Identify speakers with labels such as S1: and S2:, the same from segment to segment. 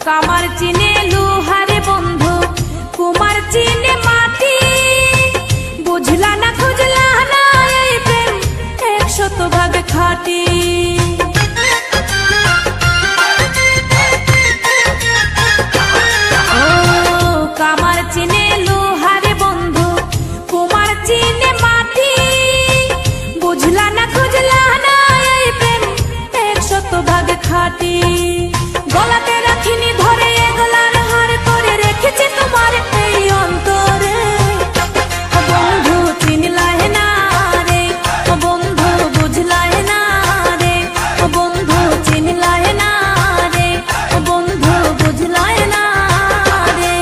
S1: কামার চিনে লোহারে বন্ধু, কুমার চিনে মাটি। বুঝলা না খুঁজলা না এই প্রেম 100% খাঁটি। ও কামার চিনে লোহারে বন্ধু, কুমার চিনে মাটি। বুঝলা না খুঁজলা না এই প্রেম 100% খাঁটি। গলাতে রাখিনি ধরে এগলার হার করে রেখেছি তোমার এই অন্তরে। বন্ধু চিনলাই না রে, বন্ধু বুঝলাই না রে, বন্ধু চিনলাই না রে, বন্ধু বুঝলাই না রে।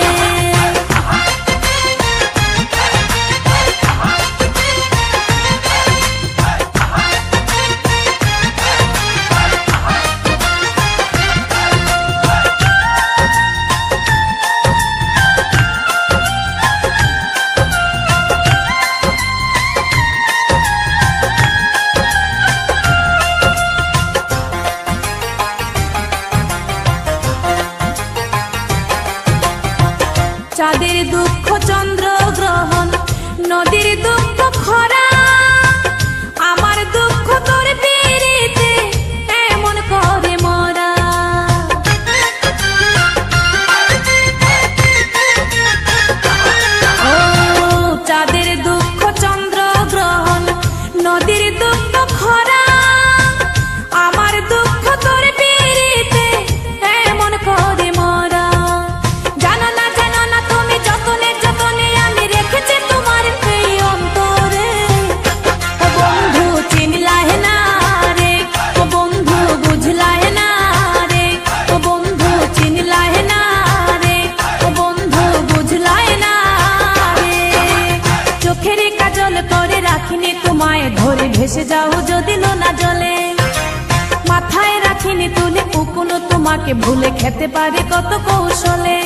S1: চাঁদের দুঃখ চন্দ্র গ্রহণ, নদীর দুঃখ খরা। আমার দুঃখ তোর পিরিতে এমন করে মরা। ও চাঁদের দুঃখ চন্দ্র গ্রহণ, নদীর দুঃখ খরা। আমার দুঃখ তোর পিরিতে এমন করে মরা। জানো না জানো না তুমি যতনে যতনে আমি রেখেছি তোমার এই অন্তরে। বন্ধু চিনলাই না রে, বন্ধু বুঝলাই না রে, বন্ধু চিনলাই না রে, বন্ধু বুঝলাই না রে। চোখের কাজল করে রাখিনি তোমায় ধরে ভেসে যাও যদি নোনা জলে। মাথায় রাখিনি তুলে উকুনো তোমাকে ভুলে খেতে পারে কত কৌশলে।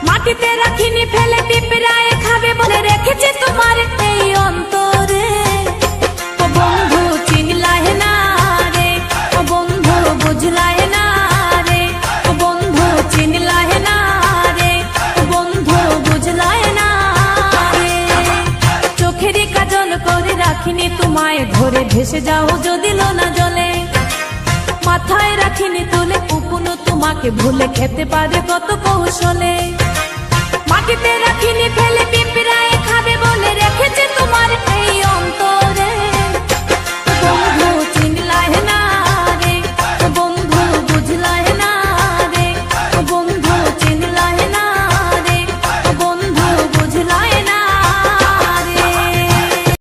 S1: মাটিতে রাখিনি ফেলে পিঁপড়ায় খাবে বলে রেখেছে তোমার এই অন্তরে। ও বন্ধু চিনলাই না রে, ও বন্ধু বুঝলাই না রে, ও বন্ধু চিনলাই না রে, ও বন্ধু বুঝলাই না রে। চোখের কাজল করে রাখিনি তোমায় ধরে ভেসে যাও যদি লোনা জলে। মাথায় রাখিনি তুলে উকুনো তোমাকে ভুলে খেতে পারে কত কৌশলে। মাটিতে রাখিনি ফেলে পিঁপড়ায় খাবে বলে রেখেছে তোমার এই অন্তরে। বন্ধু